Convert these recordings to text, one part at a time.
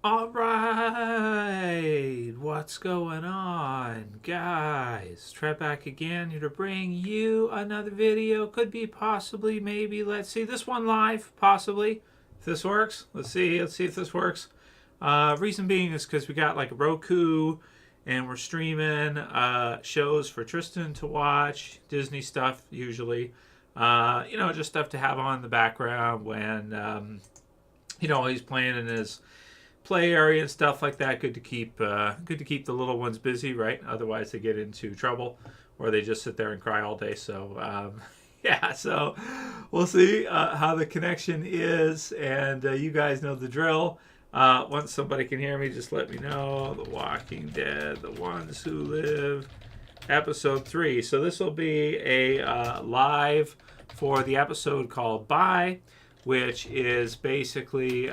All right, what's going on, guys? Trev back again here to bring you another video. Could be, possibly, maybe. Let's see this one live, possibly. If this works, let's see if this works. Reason being is because we got like Roku, and we're streaming shows for Tristan to watch, Disney stuff usually. Just stuff to have on in the background when he's playing in his play area and stuff like that. Good to keep the little ones busy, right? Otherwise they get into trouble or they just sit there and cry all day. So so we'll see how the connection is, and you guys know the drill. Once somebody can hear me, just let me know. The Walking Dead, The Ones Who Live, episode 3. So this will be a live for the episode called Bye, which is basically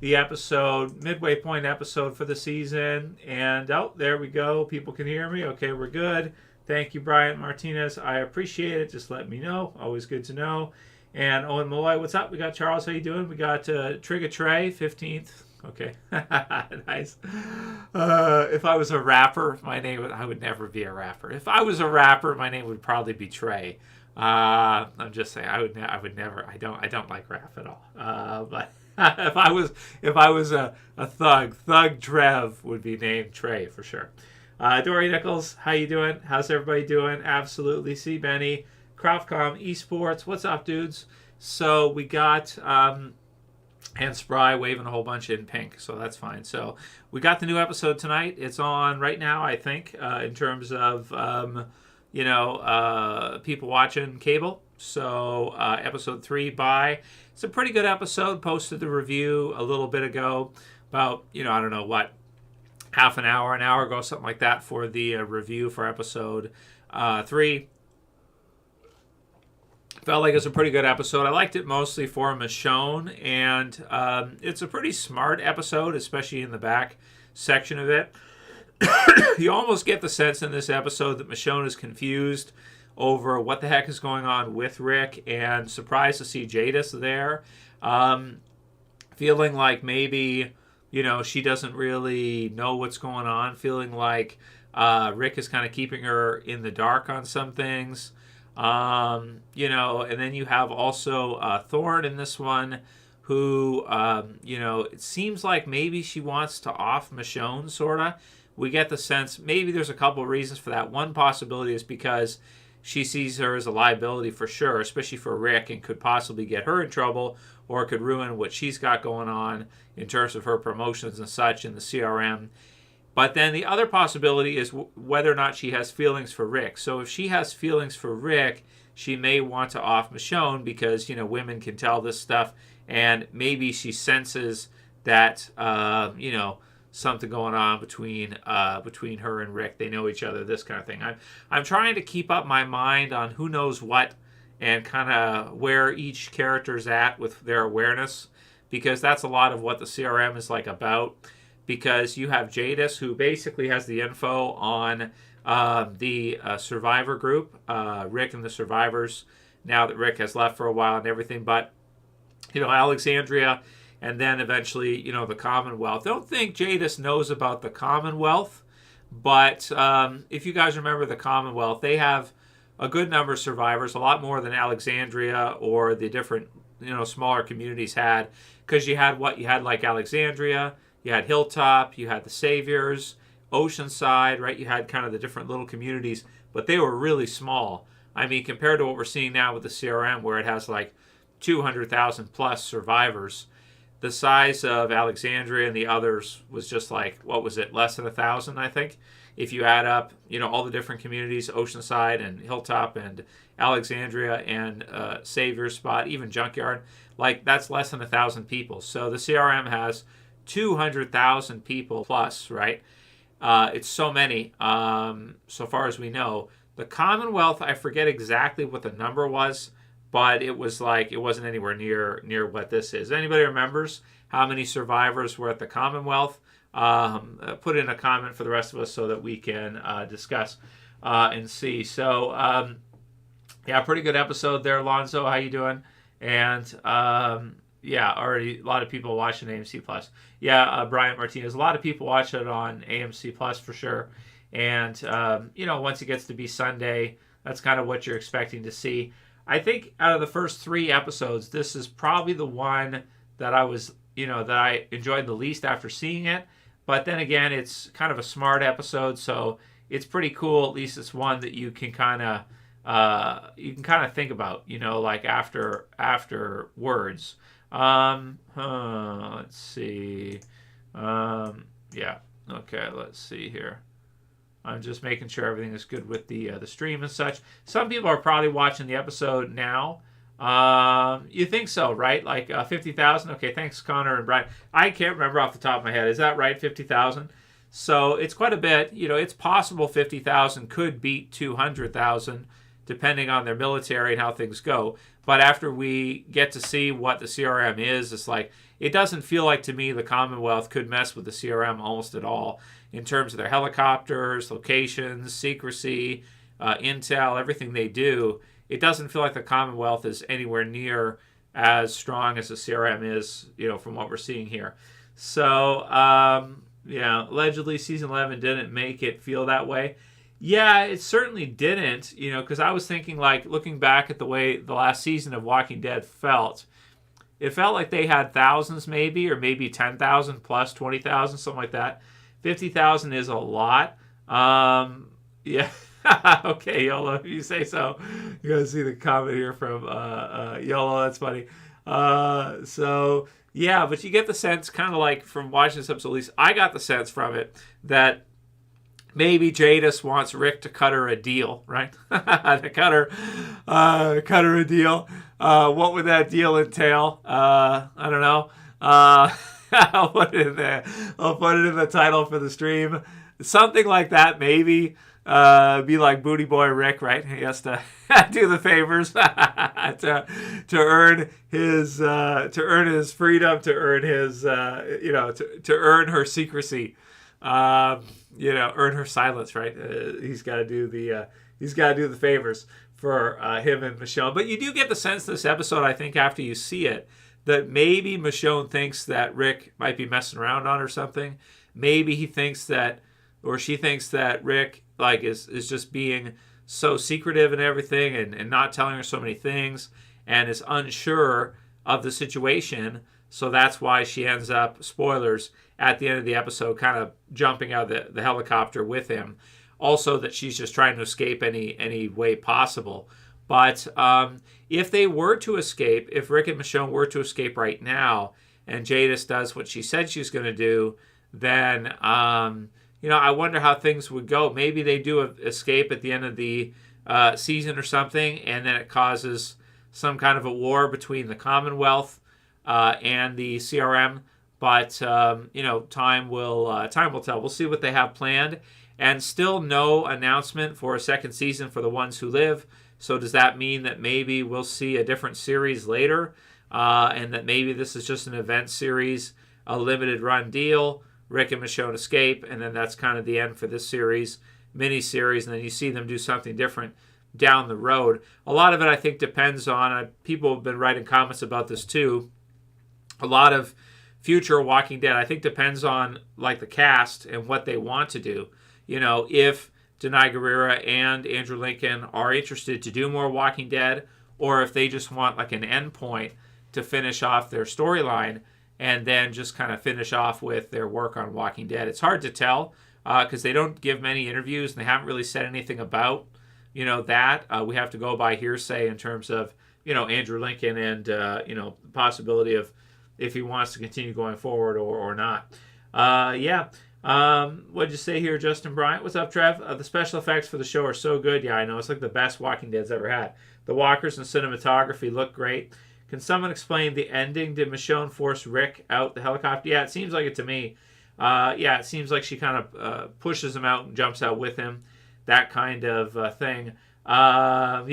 the episode, midway point episode for the season. And there we go. People can hear me. Okay, we're good. Thank you, Bryant Martinez. I appreciate it. Just let me know. Always good to know. And Owen Malloy, what's up? We got Charles. How you doing? We got Trigger Trey, 15th. Okay, nice. If I was a rapper, my name I would never be a rapper. If I was a rapper, my name would probably be Trey. I'm just saying, I would never. I don't like rap at all. But if I was a thug Trev would be named Trey for sure. Dory Nichols, how you doing? How's everybody doing? Absolutely. See Benny, Craftcom Esports. What's up, dudes? So we got and Spry waving a whole bunch in pink, so that's fine. So we got the new episode tonight. It's on right now, I think, in terms of people watching cable. So episode 3, Bye. It's a pretty good episode. Posted the review a little bit ago, about I don't know what, half an hour ago, something like that, for the review for episode 3. Felt like it's a pretty good episode. I liked it mostly for Michonne, and it's a pretty smart episode, especially in the back section of it. You almost get the sense in this episode that Michonne is confused over what the heck is going on with Rick, and surprised to see Jadis there. Feeling like maybe, she doesn't really know what's going on. Feeling like Rick is kind of keeping her in the dark on some things. And then you have also Thorn in this one, who, it seems like maybe she wants to off Michonne, sort of. We get the sense maybe there's a couple of reasons for that. One possibility is because she sees her as a liability for sure, especially for Rick, and could possibly get her in trouble, or could ruin what she's got going on in terms of her promotions and such in the CRM. But then the other possibility is whether or not she has feelings for Rick. So if she has feelings for Rick, she may want to off Michonne because, women can tell this stuff, and maybe she senses that, something going on between her and Rick. They know each other, this kind of thing. I'm trying to keep up my mind on who knows what and kind of where each character's at with their awareness, because that's a lot of what the CRM is like about. Because you have Jadis, who basically has the info on the Survivor group, Rick and the Survivors, now that Rick has left for a while and everything. But, Alexandria, and then eventually, the Commonwealth. I don't think Jadis knows about the Commonwealth, but if you guys remember the Commonwealth, they have a good number of survivors, a lot more than Alexandria or the different, smaller communities had. Because you had like Alexandria, you had Hilltop, you had the Saviors, Oceanside, right? You had kind of the different little communities, but they were really small. I mean, compared to what we're seeing now with the CRM, where it has like 200,000 plus survivors, the size of Alexandria and the others was just like, what was it, less than 1,000, I think? If you add up, all the different communities, Oceanside and Hilltop and Alexandria and Savior's Spot, even Junkyard, like that's less than 1,000 people. So the CRM has 200,000 people plus, right? It's so many, so far as we know. The Commonwealth, I forget exactly what the number was, but it was like, it wasn't anywhere near what this is. Anybody remembers how many survivors were at the Commonwealth? Put in a comment for the rest of us so that we can discuss and see. So, pretty good episode there, Alonzo. How you doing? And Yeah, already a lot of people watching AMC Plus. Yeah, Bryant Martinez. A lot of people watch it on AMC Plus for sure. And once it gets to be Sunday, that's kind of what you're expecting to see. I think out of the first 3 episodes, this is probably the one that I enjoyed the least after seeing it. But then again, it's kind of a smart episode, so it's pretty cool. At least it's one that you can kind of think about, like afterwards. Let's see. Yeah. Okay. Let's see here. I'm just making sure everything is good with the stream and such. Some people are probably watching the episode now. You think so, right? Like 50,000. Okay, thanks, Connor and Brian. I can't remember off the top of my head. Is that right? 50,000. So it's quite a bit. It's possible 50,000 could beat 200,000, depending on their military and how things go. But after we get to see what the CRM is, it's like it doesn't feel like to me the Commonwealth could mess with the CRM almost at all in terms of their helicopters, locations, secrecy, intel, everything they do. It doesn't feel like the Commonwealth is anywhere near as strong as the CRM is, from what we're seeing here. So, allegedly season 11 didn't make it feel that way. Yeah, it certainly didn't, because I was thinking, like, looking back at the way the last season of Walking Dead felt, it felt like they had thousands maybe, or maybe 10,000 plus 20,000, something like that. 50,000 is a lot. Yeah. Okay, YOLO, if you say so. You gotta see the comment here from YOLO, that's funny. So, yeah, but you get the sense, kind of like from watching this episode, at least I got the sense from it, that maybe Jadis wants Rick to cut her a deal, right? To cut her a deal. What would that deal entail? I don't know. I'll put it in the title for the stream. Something like that, maybe. Be like Booty Boy Rick, right? He has to do the favors to earn his freedom, to earn his to earn her secrecy. Earn her silence, right? He's got to do the favors for him and Michonne. But you do get the sense this episode, I think, after you see it, that maybe Michonne thinks that Rick might be messing around on her something. Maybe he thinks that, or she thinks that Rick is just being so secretive and everything, and not telling her so many things, and is unsure of the situation. So that's why she ends up, spoilers, at the end of the episode, kind of jumping out of the helicopter with him. Also, that she's just trying to escape any way possible. But if they were to escape, if Rick and Michonne were to escape right now, and Jadis does what she said she was going to do, then I wonder how things would go. Maybe they do escape at the end of the season or something, and then it causes some kind of a war between the Commonwealth and the CRM. But time will tell. We'll see what they have planned, and still no announcement for a second season for The Ones Who Live. So does that mean that maybe we'll see a different series later, and that maybe this is just an event series, a limited run deal? Rick and Michonne escape, and then that's kind of the end for this series, mini-series, and then you see them do something different down the road. A lot of it, I think, depends on, people have been writing comments about this too, a lot of future Walking Dead, I think, depends on, like, the cast and what they want to do. If Denai Guerrera and Andrew Lincoln are interested to do more Walking Dead, or if they just want, like, an end point to finish off their storyline, and then just kind of finish off with their work on Walking Dead. It's hard to tell because they don't give many interviews, and they haven't really said anything about, that. We have to go by hearsay in terms of, Andrew Lincoln and, the possibility of if he wants to continue going forward or not. What'd you say here, Justin Bryant? What's up, Trev? The special effects for the show are so good. Yeah, I know. It's like the best Walking Dead's ever had. The walkers and cinematography look great. Can someone explain the ending? Did Michonne force Rick out the helicopter? Yeah, it seems like it to me. It seems like she kind of pushes him out and jumps out with him. That kind of thing. Jack,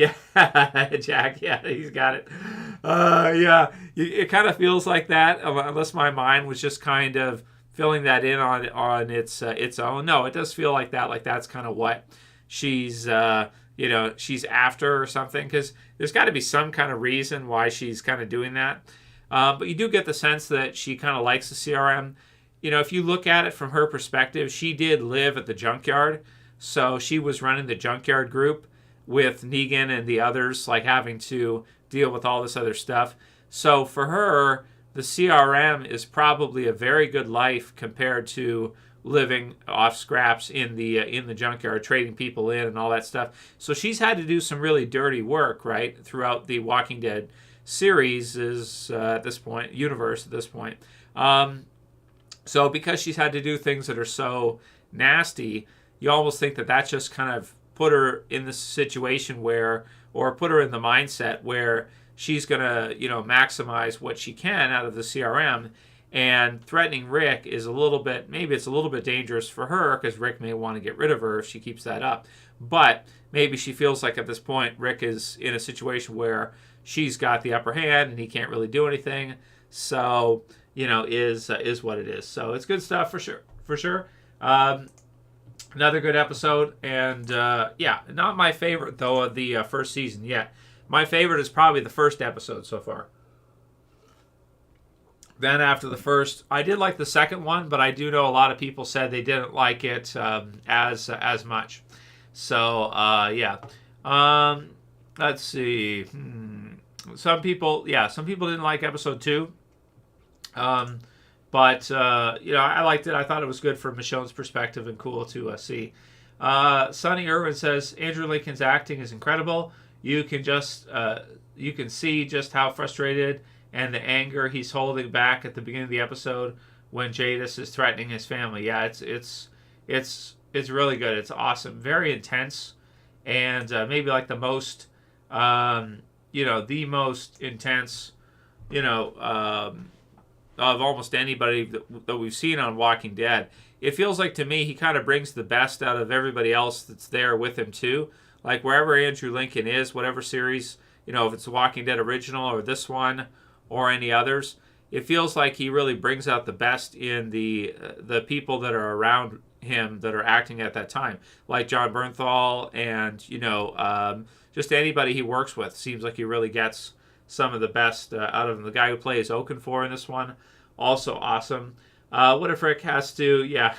yeah, he's got it. It kind of feels like that, unless my mind was just kind of filling that in on its own. No, it does feel like that. Like that's kind of what she's she's after or something, because there's got to be some kind of reason why she's kind of doing that. But you do get the sense that she kind of likes the CRM. If you look at it from her perspective, she did live at the junkyard. So she was running the junkyard group with Negan and the others, like having to deal with all this other stuff. So for her, the CRM is probably a very good life compared to living off scraps in the junkyard, trading people in and all that stuff. So she's had to do some really dirty work, right, throughout the Walking Dead series at this point, universe at this point. So because she's had to do things that are so nasty, you almost think that that's just kind of put her in the situation where, or put her in the mindset where she's going to, maximize what she can out of the CRM. And threatening Rick is maybe it's a little bit dangerous for her because Rick may want to get rid of her if she keeps that up. But maybe she feels like at this point Rick is in a situation where she's got the upper hand and he can't really do anything. So, is what it is. So it's good stuff for sure. Another good episode, and not my favorite though of the first season yet. My favorite is probably the first episode so far. Then after the first, I did like the second one, but I do know a lot of people said they didn't like it as much. So let's see. Some people didn't like episode 2. But I liked it. I thought it was good from Michonne's perspective and cool to see. Sonny Irwin says Andrew Lincoln's acting is incredible. You can see just how frustrated and the anger he's holding back at the beginning of the episode when Jadis is threatening his family. Yeah, it's really good. It's awesome, very intense, and maybe like the most the most intense of almost anybody that we've seen on Walking Dead. It feels like to me he kind of brings the best out of everybody else that's there with him too. Like wherever Andrew Lincoln is, whatever series, if it's the Walking Dead original or this one or any others, it feels like he really brings out the best in the people that are around him that are acting at that time, like John Bernthal and just anybody he works with. Seems like he really gets some of the best out of him. The guy who plays Oakenfor in this one, also awesome. What if Rick has to,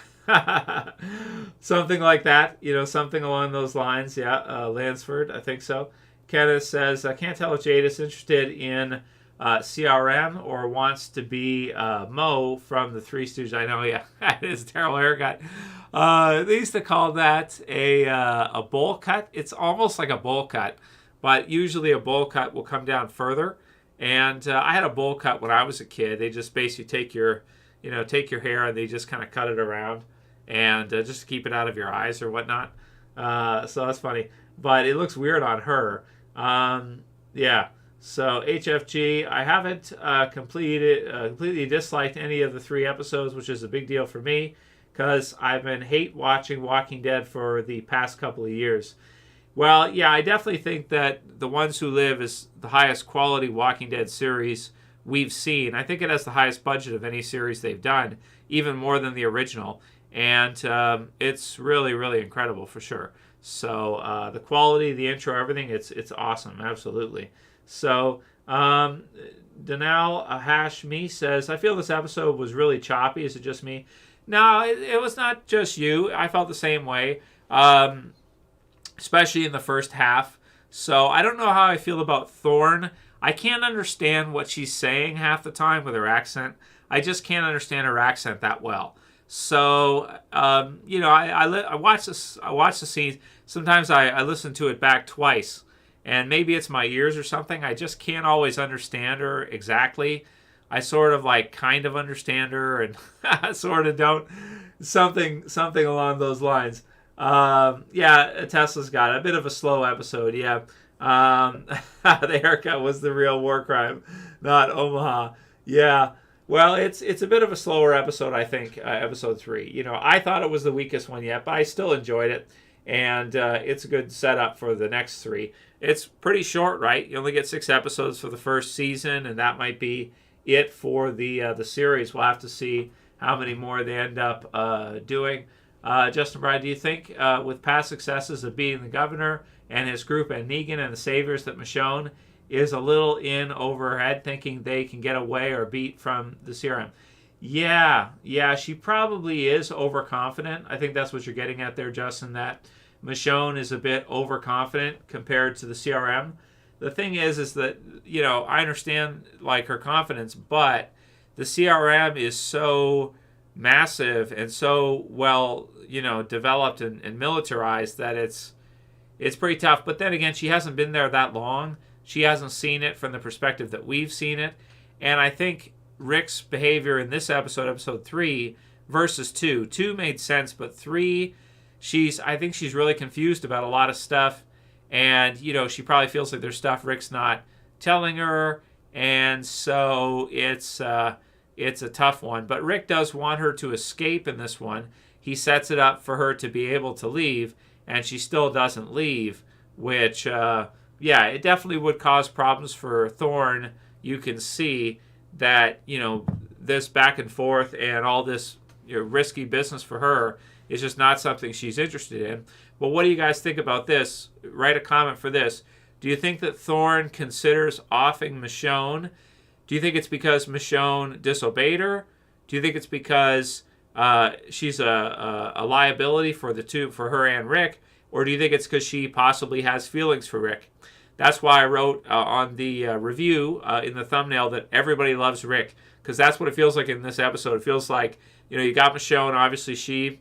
something like that, something along those lines. Lansford, I think so. Kenneth says, I can't tell if Jada's interested in CRM or wants to be Mo from the Three Stooges. I know, that is a terrible haircut. They used to call that a bowl cut. It's almost like a bowl cut, but usually a bowl cut will come down further. And I had a bowl cut when I was a kid. They just basically take your hair and they just kind of cut it around and just to keep it out of your eyes or whatnot. So that's funny, but it looks weird on her. So HFG, I haven't completely disliked any of the 3 episodes, which is a big deal for me because I've been hate watching Walking Dead for the past couple of years. Well, I definitely think that The Ones Who Live is the highest quality Walking Dead series we've seen. I think it has the highest budget of any series they've done, even more than the original. And it's really, really incredible for sure. So the quality, the intro, everything, it's awesome, absolutely. So Danal Hash Me says, I feel this episode was really choppy. Is it just me? No, it was not just you. I felt the same way. Especially in the first half. So I don't know how I feel about Thorn. I can't understand what she's saying half the time with her accent. I just can't understand her accent that well. So I watch this. I watch the scenes. Sometimes I listen to it back twice, and maybe it's my ears or something. I just can't always understand her exactly. I sort of kind of understand her, and sort of don't. Something along those lines. Tesla's got a bit of a slow episode. The haircut was the real war crime, not Omaha. Well, it's a bit of a slower episode, I think, episode 3. I thought it was the weakest one yet, but I still enjoyed it, and it's a good setup for the next 3. It's pretty short, right? You only get 6 episodes for the first season, and that might be it for the series. We'll have to see how many more they end up doing. Justin Bryan, do you think with past successes of beating the governor and his group and Negan and the Saviors that Michonne is a little in over her head, thinking they can get away or beat from the CRM. Yeah, she probably is overconfident. I think that's what you're getting at there, Justin, that Michonne is a bit overconfident compared to the CRM. The thing is that, I understand like her confidence, but the CRM is so massive and so well, developed and militarized that it's pretty tough. But then again, she hasn't been there that long. She hasn't seen it from the perspective that we've seen it. And I think Rick's behavior in this episode 3 versus 2 made sense, but 3, I think she's really confused about a lot of stuff. And, she probably feels like there's stuff Rick's not telling her. And so it's a tough one. But Rick does want her to escape in this one. He sets it up for her to be able to leave, and she still doesn't leave, which, it definitely would cause problems for Thorn. You can see that, this back and forth and all this risky business for her is just not something she's interested in. But what do you guys think about this? Write a comment for this. Do you think that Thorn considers offing Michonne? Do you think it's because Michonne disobeyed her? Do you think it's because she's a liability for her and Rick? Or do you think it's because she possibly has feelings for Rick? That's why I wrote on the review in the thumbnail that everybody loves Rick, because that's what it feels like in this episode. It feels like, you got Michonne. Obviously, she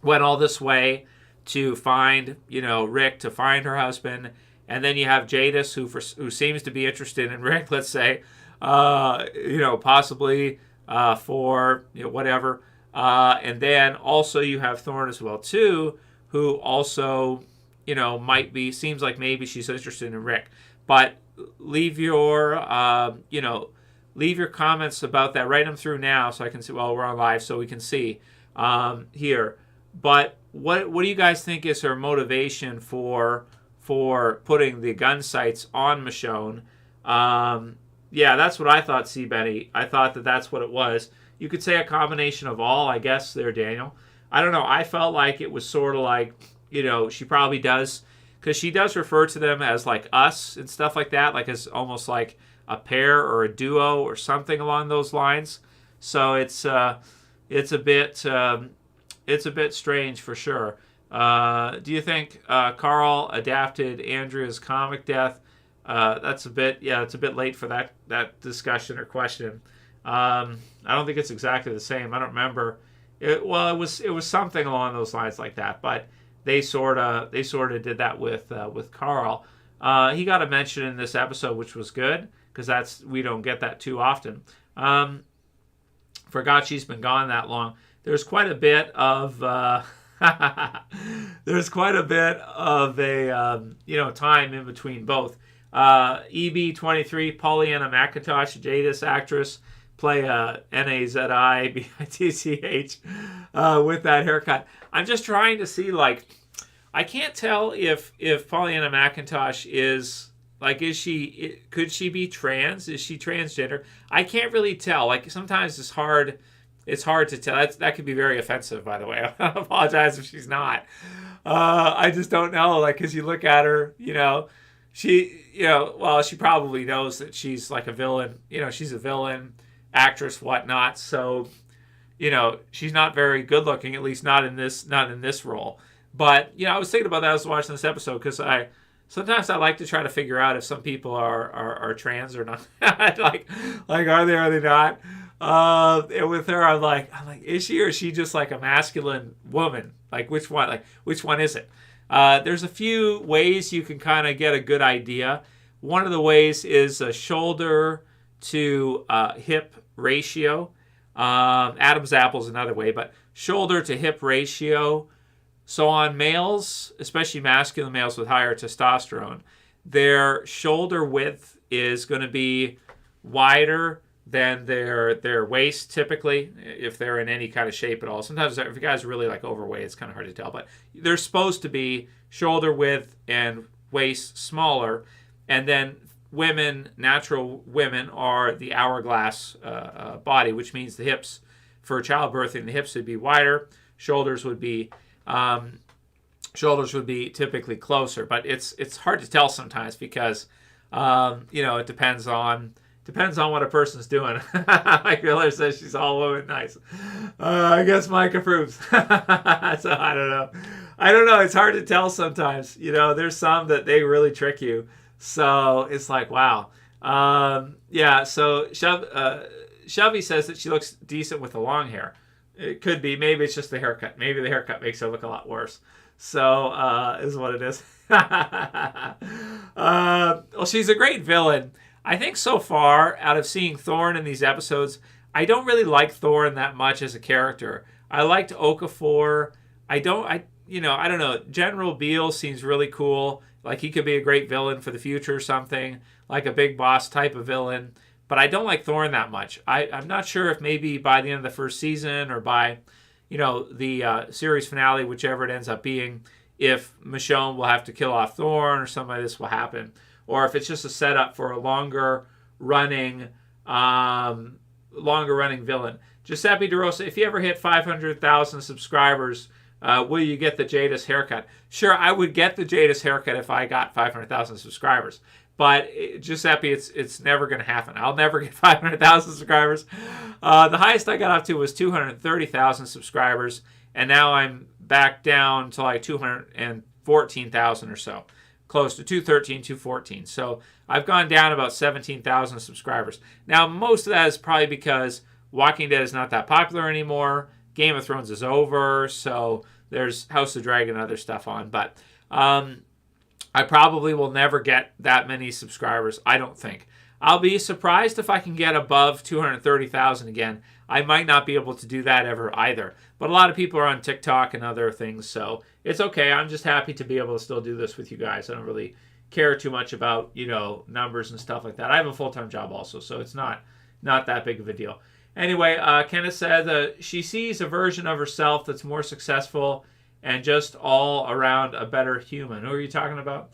went all this way to find, Rick, to find her husband. And then you have Jadis, who seems to be interested in Rick, let's say, possibly for whatever. And then also you have Thorn as well, too, who also, seems like maybe she's interested in Rick. But leave your, leave your comments about that. Write them through now so I can see, we're on live so we can see here. But what do you guys think is her motivation for putting the gun sights on Michonne? That's what I thought, C. Benny. I thought that's what it was. You could say a combination of all, I guess, there, Daniel. I don't know. I felt like it was sort of like, she probably does, because she does refer to them as like us and stuff like that, like as almost like a pair or a duo or something along those lines. So it's a bit strange for sure. Do you think Carl adapted Andrea's comic death? It's a bit late for that discussion or question. I don't think it's exactly the same. I don't remember. It was something along those lines like that, but they sort of did that with Carl. He got a mention in this episode, which was good, because we don't get that too often. Forgot she's been gone that long. There's quite a bit of a time in between both. EB23, Pollyanna McIntosh, Jadis actress, play Nazibitch with that haircut. I'm just trying to see, like, I can't tell if Pollyanna McIntosh could she be trans? Is she transgender? I can't really tell. Like, sometimes it's hard to tell. That could be very offensive, by the way. I apologize if she's not. I just don't know. Like, because you look at her, she probably knows that she's like a villain. She's a villain actress, whatnot. So, she's not very good looking, at least not in this role. But, I was thinking about that as I was watching this episode, because sometimes I like to try to figure out if some people are trans or not. like are they, not? And with her, I'm like, is she, or is she just like a masculine woman? Like, which one? Like, which one is it? There's a few ways you can kind of get a good idea. One of the ways is a shoulder to hip ratio. Adam's apple is another way, but shoulder to hip ratio. So on males, especially masculine males with higher testosterone, their shoulder width is going to be wider than their waist typically, if they're in any kind of shape at all. Sometimes if a guy's really like overweight, it's kind of hard to tell, but they're supposed to be shoulder width and waist smaller. And then natural women are the hourglass body, which means the hips, for childbirthing, the hips would be wider, shoulders would be typically closer. But it's hard to tell sometimes, because It depends on what a person's doing. Like Miller says, she's all woman nice. I guess Mike approves. So I don't know. It's hard to tell sometimes. There's some that they really trick you. So it's like, wow. Yeah. So Shelby says that she looks decent with the long hair. It could be. Maybe it's just the haircut. Maybe the haircut makes her look a lot worse. So is what it is. Well, she's a great villain. I think so far, out of seeing Thorn in these episodes, I don't really like Thorn that much as a character. I liked Okafor. I don't know. General Beale seems really cool. Like he could be a great villain for the future or something, like a big boss type of villain. But I don't like Thorn that much. I'm not sure if maybe by the end of the first season or by, the series finale, whichever it ends up being, if Michonne will have to kill off Thorn or something like this will happen. Or if it's just a setup for a longer running villain. Giuseppe DeRosa, if you ever hit 500,000 subscribers, will you get the Jadis haircut? Sure, I would get the Jadis haircut if I got 500,000 subscribers. But Giuseppe, it's never going to happen. I'll never get 500,000 subscribers. The highest I got up to was 230,000 subscribers, and now I'm back down to like 214,000 or so. Close to 213, 214. So I've gone down about 17,000 subscribers. Now, most of that is probably because Walking Dead is not that popular anymore. Game of Thrones is over. So there's House of Dragon and other stuff on. But I probably will never get that many subscribers, I don't think. I'll be surprised if I can get above 230,000 again. I might not be able to do that ever either. But a lot of people are on TikTok and other things, so it's okay. I'm just happy to be able to still do this with you guys. I don't really care too much about, numbers and stuff like that. I have a full-time job also, so it's not that big of a deal. Anyway, Kenneth said she sees a version of herself that's more successful and just all around a better human. Who are you talking about?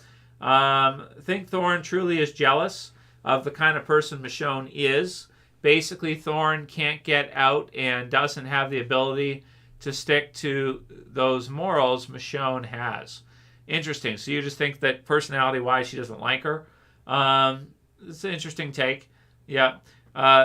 Think Thorn truly is jealous of the kind of person Michonne is. Basically, Thorn can't get out and doesn't have the ability to stick to those morals Michonne has. Interesting. So you just think that personality-wise she doesn't like her? It's an interesting take. Yeah.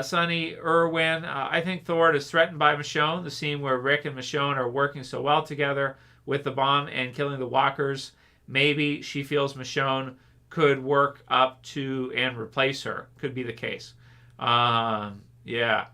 Sonny Irwin, I think Thorn is threatened by Michonne. The scene where Rick and Michonne are working so well together with the bomb and killing the walkers. Maybe she feels Michonne could work up to and replace her. Could be the case. Yeah.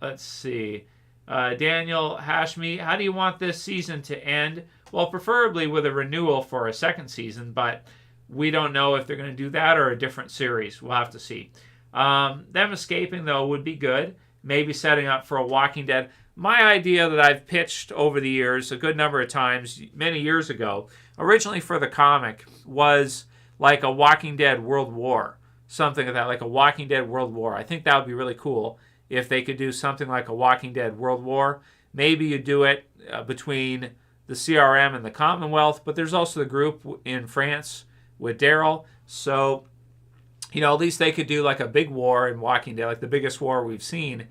Let's see. Daniel Hashmi, how do you want this season to end? Well, preferably with a renewal for a second season, but we don't know if they're going to do that or a different series. We'll have to see. Them escaping, though, would be good. Maybe setting up for a Walking Dead. My idea that I've pitched over the years a good number of times, many years ago, originally for the comic, was like a Walking Dead World War. Something like that, like a Walking Dead World War. I think that would be really cool if they could do something like a Walking Dead World War. Maybe you do it between the CRM and the Commonwealth, but there's also the group in France with Daryl. So, at least they could do like a big war in Walking Dead, like the biggest war we've seen.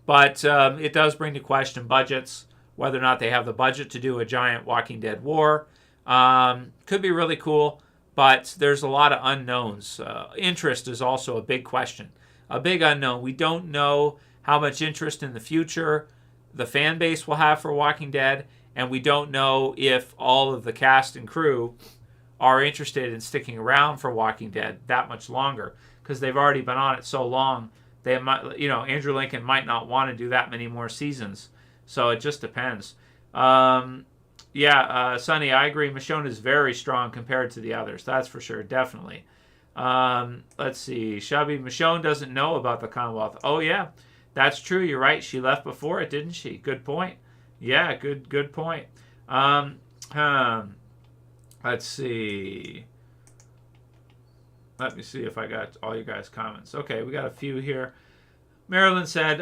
But it does bring to question budgets, whether or not they have the budget to do a giant Walking Dead war. Could be really cool, but there's a lot of unknowns. Interest is also a big question, a big unknown. We don't know how much interest in the future the fan base will have for Walking Dead, and we don't know if all of the cast and crew are interested in sticking around for Walking Dead that much longer, because they've already been on it so long. They might, Andrew Lincoln might not want to do that many more seasons. So it just depends. Sonny, I agree. Michonne is very strong compared to the others. That's for sure. Definitely. Let's see. Shelby, Michonne doesn't know about the Commonwealth. Oh, yeah. That's true. You're right. She left before it, didn't she? Good point. Yeah, good point. Let's see. Let me see if I got all you guys' comments. Okay, we got a few here. Marilyn said,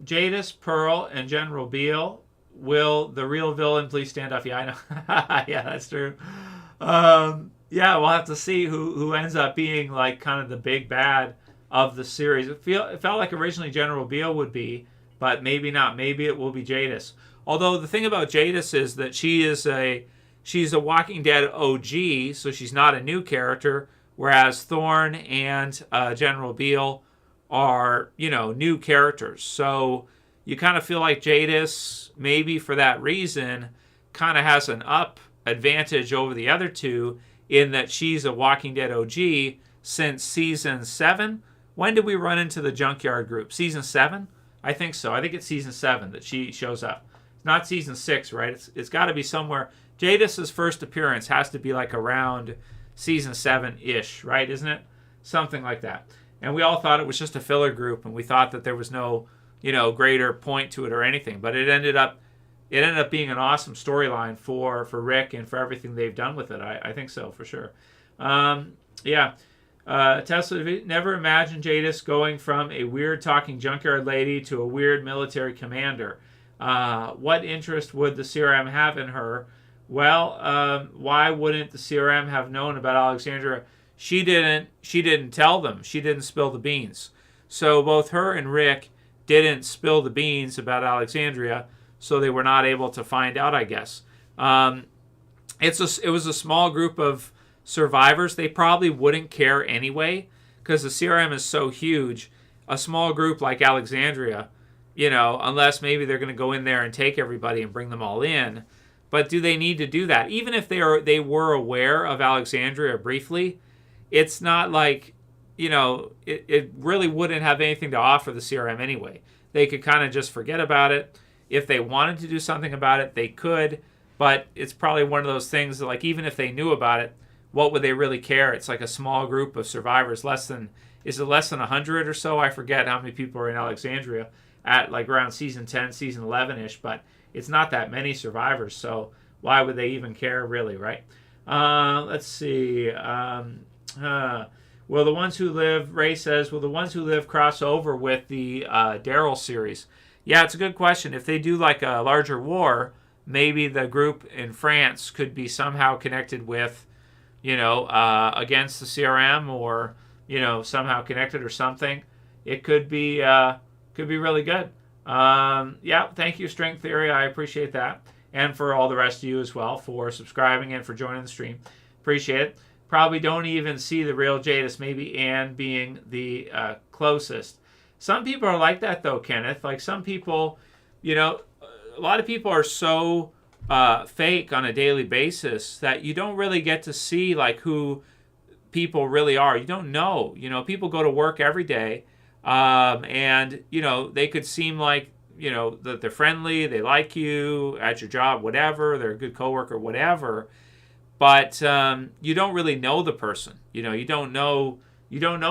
Jadis, Pearl, and General Beale. Will the real villain please stand up? Yeah, I know. Yeah, that's true. We'll have to see who ends up being like kind of the big bad of the series. It felt like originally General Beale would be, but maybe not. Maybe it will be Jadis. Although the thing about Jadis is that she's a Walking Dead OG, so she's not a new character, whereas Thorn and General Beale are, new characters. So you kind of feel like Jadis, maybe for that reason, kind of has an up advantage over the other two in that she's a Walking Dead OG since season 7. When did we run into the Junkyard group? Season 7? I think so. I think it's season 7 that she shows up. It's not season 6, right? It's got to be somewhere. Jadis's first appearance has to be like around season 7-ish, right? Isn't it? Something like that. And we all thought it was just a filler group, and we thought that there was no, greater point to it or anything. But it ended up being an awesome storyline for Rick and for everything they've done with it. I think so, for sure. Yeah. Tesla, never imagined Jadis going from a weird talking junkyard lady to a weird military commander. What interest would the CRM have in her? Well, why wouldn't the CRM have known about Alexandria? She didn't tell them. She didn't spill the beans. So both her and Rick didn't spill the beans about Alexandria, so they were not able to find out, I guess. It was a small group of survivors. They probably wouldn't care anyway, because the CRM is so huge. A small group like Alexandria, unless maybe they're going to go in there and take everybody and bring them all in. But do they need to do that? Even if they were aware of Alexandria briefly, it's not like, it really wouldn't have anything to offer the CRM anyway. They could kind of just forget about it. If they wanted to do something about it, they could. But it's probably one of those things that, like, even if they knew about it, what would they really care? It's like a small group of survivors, less than 100 or so? I forget how many people are in Alexandria at like around season 10, season 11-ish, but it's not that many survivors, so why would they even care, really, right? Let's see. Will the ones who live, Ray says, will the ones who live cross over with the Daryl series? Yeah, it's a good question. If they do like a larger war, maybe the group in France could be somehow connected with, against the CRM, or, somehow connected or something. It could be really good. Yeah, thank you, Strength Theory. I appreciate that. And for all the rest of you as well for subscribing and for joining the stream. Appreciate it. Probably don't even see the real Jadis, maybe Anne being the closest. Some people are like that, though, Kenneth. Like, some people, a lot of people are so fake on a daily basis that you don't really get to see, like, who people really are. You don't know. People go to work every day, and, they could seem like, that they're friendly, they like you at your job, whatever, they're a good coworker, whatever. But you don't really know the person. You don't know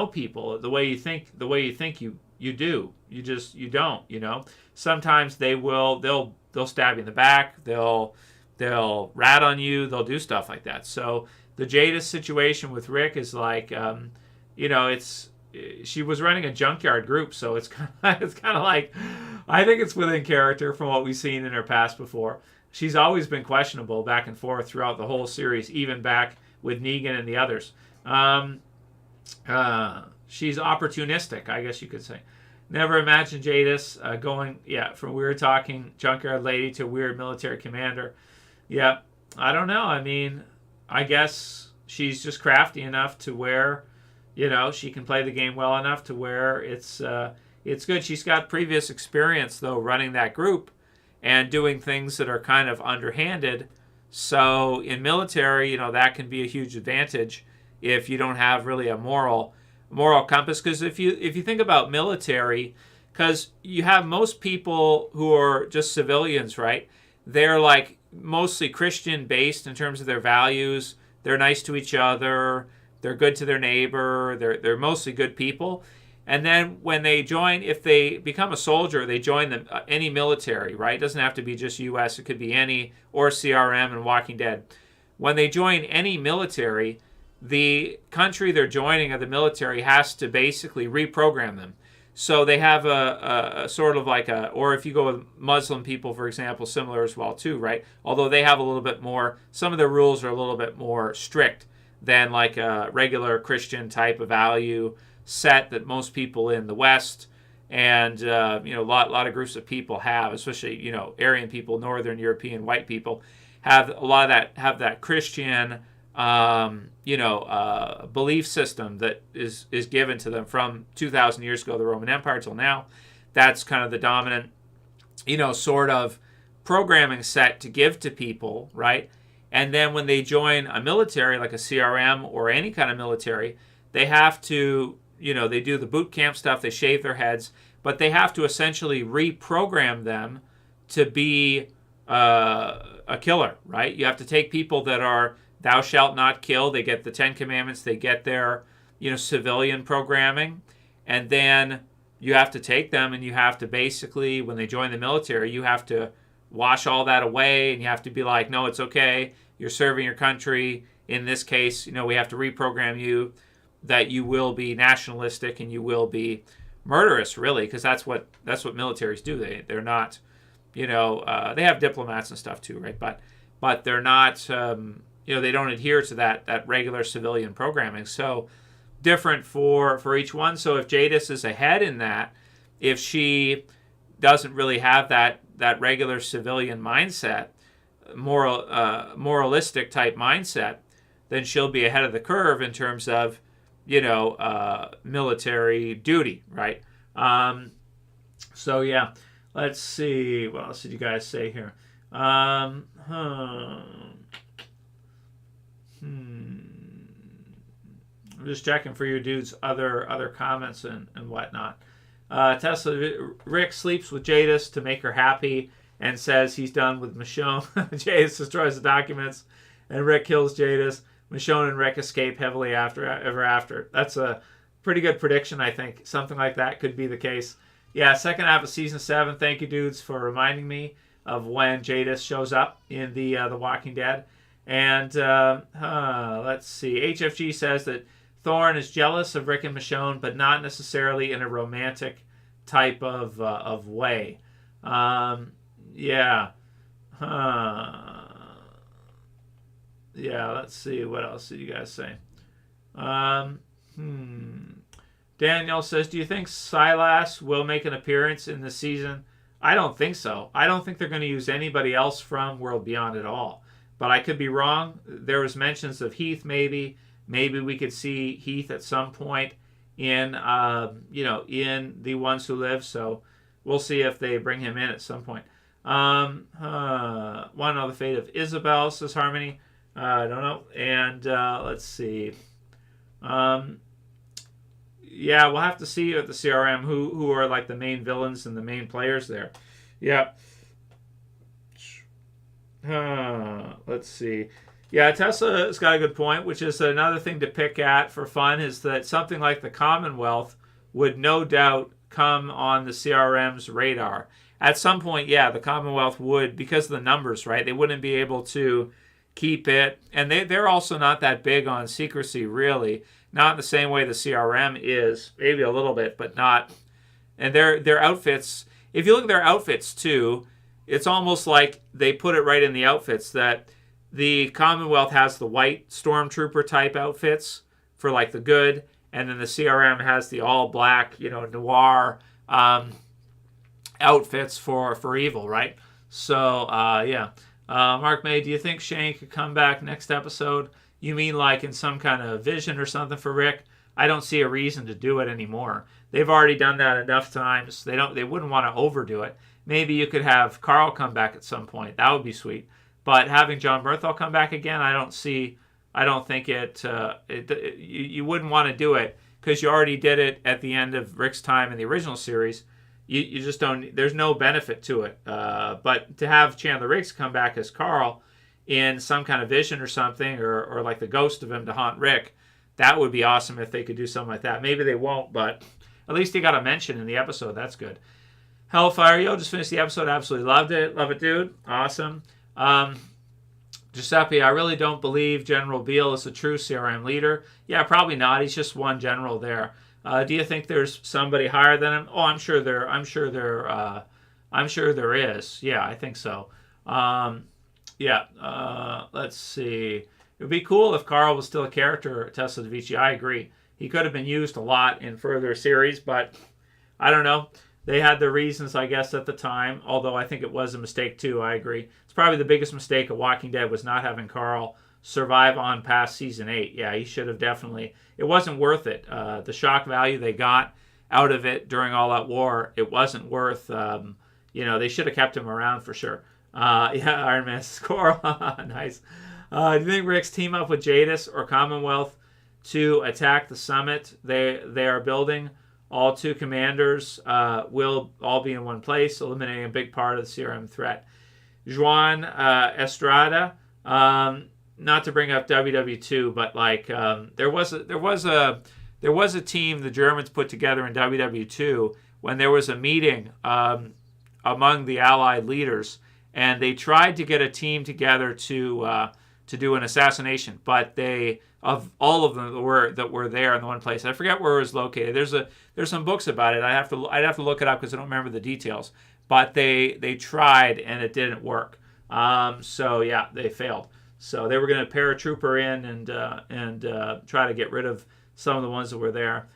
people the way you think you do. You don't. Sometimes they'll stab you in the back. They'll rat on you. They'll do stuff like that. So the Jadis situation with Rick is like, she was running a junkyard group, so it's kind of like, I think it's within character from what we've seen in her past before. She's always been questionable back and forth throughout the whole series, even back with Negan and the others. She's opportunistic, I guess you could say. Never imagined Jadis going, from weird talking junkyard lady to weird military commander. Yeah, I don't know. I mean, I guess she's just crafty enough to where, she can play the game well enough to where it's good. She's got previous experience, though, running that group and doing things that are kind of underhanded. So in military, that can be a huge advantage if you don't have really a moral compass. Because if you think about military, because you have most people who are just civilians, right? They're like mostly Christian based in terms of their values. They're nice to each other. They're good to their neighbor. They're mostly good people. And then when they join, if they become a soldier, they join any military, right? It doesn't have to be just U.S. It could be any, or CRM and Walking Dead. When they join any military, the country they're joining of the military has to basically reprogram them. So they have a sort of like or if you go with Muslim people, for example, similar as well too, right? Although they have a little bit more, some of their rules are a little bit more strict than like a regular Christian type of value set that most people in the West and a lot of groups of people have, especially Aryan people, Northern European white people have a lot of that, have that Christian belief system that is given to them from 2,000 years ago, the Roman Empire, till now. That's kind of the dominant, sort of programming set to give to people, right? And then when they join a military, like a CRM or any kind of military, they have to, they do the boot camp stuff, they shave their heads, but they have to essentially reprogram them to be a killer, right? You have to take people that are thou shalt not kill. They get the 10 Commandments. They get their, civilian programming. And then you have to take them and you have to basically, when they join the military, you have to wash all that away and you have to be like, no, it's okay. You're serving your country. In this case, we have to reprogram you that you will be nationalistic and you will be murderous, really, because that's what militaries do. They're not, they have diplomats and stuff too, right? But they're not, they don't adhere to that regular civilian programming. So different for each one. So if Jadis is ahead in that, if she doesn't really have that regular civilian mindset, moralistic type mindset, then she'll be ahead of the curve in terms of, military duty, right? So yeah, let's see. What else did you guys say here? I'm just checking for your dudes' other comments and whatnot. Tesla Rick sleeps with Jadis to make her happy and says he's done with Michonne. Jadis destroys the documents and Rick kills Jadis. Michonne and Rick escape heavily ever after. That's a pretty good prediction, I think. Something like that could be the case. Yeah, second half of season 7. Thank you, dudes, for reminding me of when Jadis shows up in the Walking Dead. And let's see. HFG says that Thorn is jealous of Rick and Michonne, but not necessarily in a romantic type of way. Yeah. Yeah, let's see. What else did you guys say? Daniel says, do you think Silas will make an appearance in this season? I don't think so. I don't think they're going to use anybody else from World Beyond at all. But I could be wrong. There was mentions of Heath maybe. Maybe we could see Heath at some point in, in The Ones Who Live. So we'll see if they bring him in at some point. Want to know the fate of Isabel, says Harmony. I don't know. And let's see. Yeah, we'll have to see at the CRM who are like the main villains and the main players there. Yeah. Let's see. Yeah, Tesla's got a good point, which is another thing to pick at for fun, is that something like the Commonwealth would no doubt come on the CRM's radar. At some point, yeah, the Commonwealth would, because of the numbers, right? They wouldn't be able to keep it. And they're also not that big on secrecy, really. Not in the same way the CRM is. Maybe a little bit, but not. And their outfits, if you look at their outfits too, it's almost like they put it right in the outfits that the Commonwealth has the white stormtrooper type outfits for like the good, and then the CRM has the all black, noir outfits for evil, right? So yeah. Mark May, do you think Shane could come back next episode? You mean like in some kind of vision or something for Rick? I don't see a reason to do it anymore. They've already done that enough times. They wouldn't want to overdo it. Maybe you could have Carl come back at some point. That would be sweet. But having John Berthel come back again, I don't think you wouldn't want to do it because you already did it at the end of Rick's time in the original series. You just don't. There's no benefit to it. But to have Chandler Riggs come back as Carl in some kind of vision or something, or like the ghost of him to haunt Rick, that would be awesome if they could do something like that. Maybe they won't, but at least he got a mention in the episode. That's good. Hellfire, yo, just finished the episode. Absolutely loved it. Love it, dude. Awesome. Giuseppe, I really don't believe General Beale is a true CRM leader. Yeah, probably not. He's just one general there. Do you think there's somebody higher than him? Oh, I'm sure there is. Yeah, I think so. Let's see. It would be cool if Carl was still a character, Tesla DeVici. I agree. He could have been used a lot in further series, but I don't know. They had their reasons, I guess, at the time, although I think it was a mistake, too. I agree. It's probably the biggest mistake of Walking Dead was not having Carl survive on past season 8. Yeah, he should have definitely. It wasn't worth it. The shock value they got out of it during all that war, it wasn't worth. They should have kept him around for sure. Yeah, Iron Man score. Nice. Do you think Rick's team up with Jadis or Commonwealth to attack the summit they are building? All 2 commanders will all be in one place, eliminating a big part of the CRM threat. Juan Estrada, not to bring up WW2, but there was a team the Germans put together in WW2 when there was a meeting among the Allied leaders, and they tried to get a team together to do an assassination, but of all of them that were there in the one place. I forget where it was located. There's some books about it. I'd have to look it up because I don't remember the details. But they tried and it didn't work. So yeah, they failed. So they were going to paratrooper in and try to get rid of some of the ones that were there.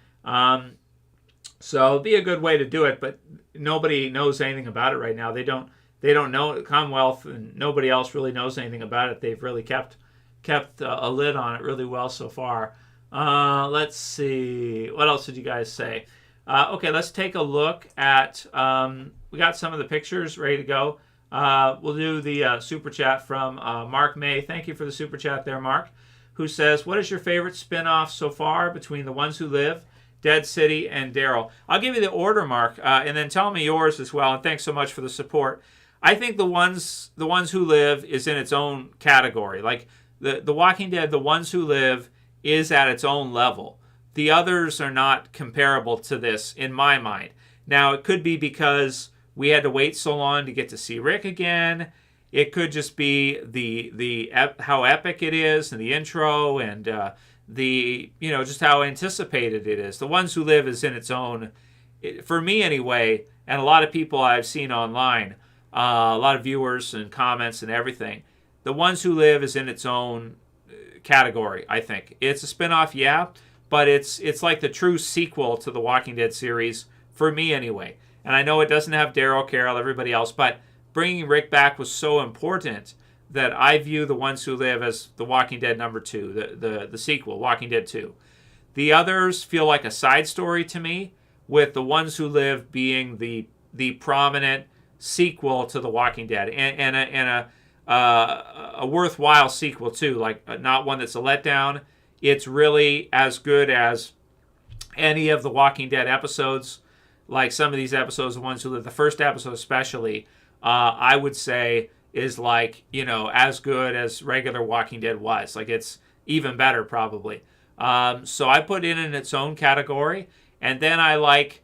So it'd be a good way to do it, but nobody knows anything about it right now. They don't know. Commonwealth and nobody else really knows anything about it. They've really kept a lid on it really well so far. Let's see. What else did you guys say? Okay, let's take a look at. We got some of the pictures ready to go. We'll do the super chat from Mark May. Thank you for the super chat there, Mark, who says, "What is your favorite spin-off so far between The Ones Who Live, Dead City, and Daryl?" I'll give you the order, Mark, and then tell me yours as well. And thanks so much for the support. I think the ones Who Live is in its own category. Like the Walking Dead, The Ones Who Live is at its own level. The others are not comparable to this in my mind. Now, it could be because we had to wait so long to get to see Rick again. It could just be the how epic it is and the intro and just how anticipated it is. The Ones Who Live is in its own, for me anyway, and a lot of people I've seen online, a lot of viewers and comments and everything. The Ones Who Live is in its own category, I think. It's a spinoff, yeah, but it's like the true sequel to the Walking Dead series, for me anyway. And I know it doesn't have Daryl, Carol, everybody else, but bringing Rick back was so important that I view The Ones Who Live as The Walking Dead #2, the sequel, Walking Dead 2. The others feel like a side story to me, with The Ones Who Live being the prominent sequel to The Walking Dead, and a worthwhile sequel too, like not one that's a letdown. It's really as good as any of the Walking Dead episodes. Like some of these episodes, The Ones Who Live, the first episode especially, I would say is as good as regular Walking Dead was. Like it's even better probably. So I put it in its own category, and then I like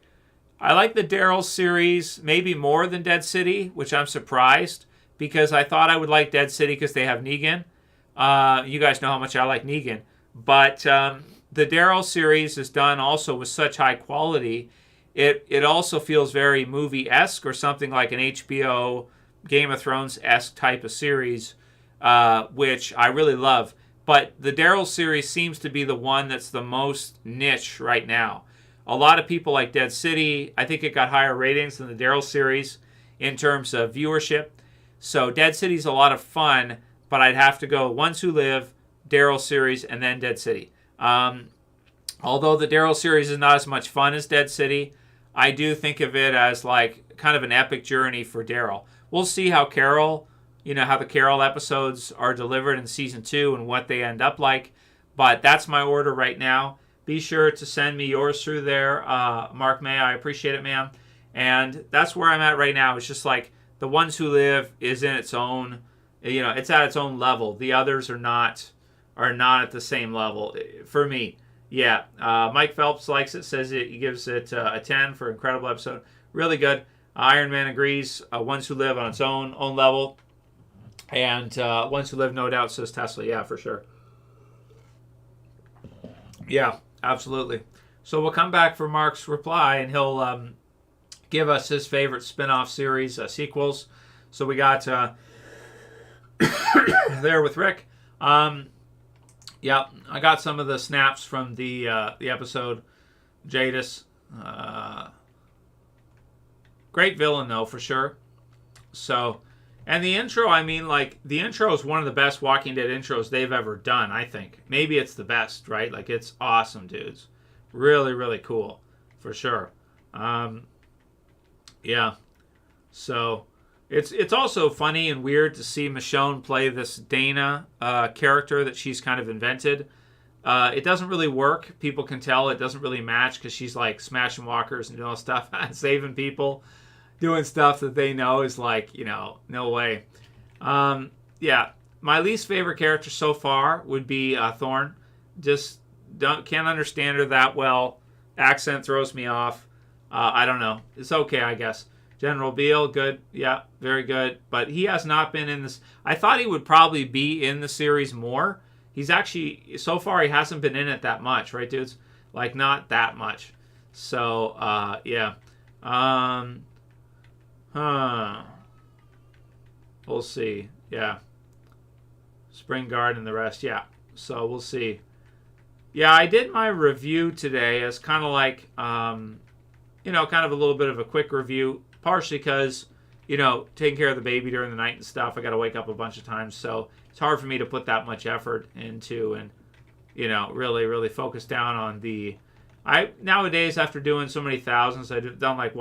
the Daryl series maybe more than Dead City, which I'm surprised because I thought I would like Dead City because they have Negan. You guys know how much I like Negan. But the Daryl series is done also with such high quality. It also feels very movie-esque or something like an HBO Game of Thrones-esque type of series, which I really love. But the Daryl series seems to be the one that's the most niche right now. A lot of people like Dead City. I think it got higher ratings than the Daryl series in terms of viewership. So Dead City's a lot of fun, but I'd have to go Ones Who Live, Daryl series, and then Dead City. Although the Daryl series is not as much fun as Dead City, I do think of it as like kind of an epic journey for Daryl. We'll see how how the Carol episodes are delivered in season 2 and what they end up like. But that's my order right now. Be sure to send me yours through there, Mark May. I appreciate it, man. And that's where I'm at right now. It's just like The Ones Who Live is in its own, it's at its own level. The others are not at the same level for me. Yeah, Mike Phelps likes it, says he gives it a 10 for incredible episode. Really good. Iron Man agrees. Ones Who Live on its own level. And Ones Who Live, no doubt, says Tesla. Yeah, for sure. Yeah, absolutely. So we'll come back for Mark's reply, and he'll give us his favorite spin-off series, sequels. So we got there with Rick. Yeah, I got some of the snaps from the episode. Jadis. Great villain, though, for sure. So, And the intro, I mean, like, the intro is one of the best Walking Dead intros they've ever done, I think. Maybe it's the best, right? Like, it's awesome, dudes. Really, really cool. For sure. Yeah. So, it's also funny and weird to see Michonne play this Dana character that she's kind of invented. It doesn't really work. People can tell it doesn't really match because she's, like, smashing walkers and doing stuff, saving people. Doing stuff that they know is like, no way. Yeah, my least favorite character so far would be Thorn. Just can't understand her that well. Accent throws me off. I don't know. It's okay, I guess. General Beale, good. Yeah, very good. But he has not been in this. I thought he would probably be in the series more. He's actually, so far, he hasn't been in it that much, right, dudes? Like, not that much. So, yeah. We'll see. Yeah. Spring Guard and the rest. Yeah. So we'll see. Yeah, I did my review today as kind of like, kind of a little bit of a quick review, partially because, taking care of the baby during the night and stuff. I got to wake up a bunch of times. So it's hard for me to put that much effort into and, really, really focus down on nowadays, after doing so many thousands, I've done like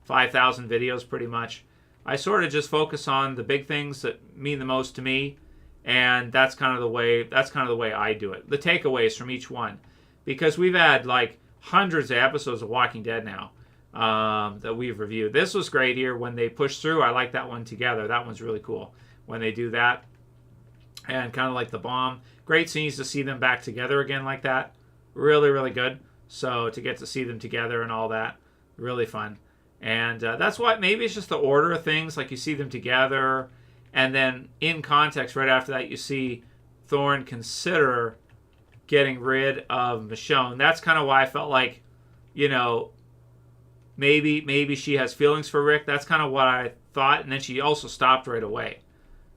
5,000 videos pretty much. I sort of just focus on the big things that mean the most to me, and that's kind of the way I do it. The takeaways from each one, because we've had like hundreds of episodes of Walking Dead now that we've reviewed. This was great here when they push through. I like that one together. That one's really cool when they do that, and kind of like the bomb. Great scenes to see them back together again like that. Really, really good. So to get to see them together and all that, really fun. And that's why maybe it's just the order of things. Like you see them together, and then in context, right after that, you see Thorn consider getting rid of Michonne. That's kind of why I felt like, maybe she has feelings for Rick. That's kind of what I thought. And then she also stopped right away.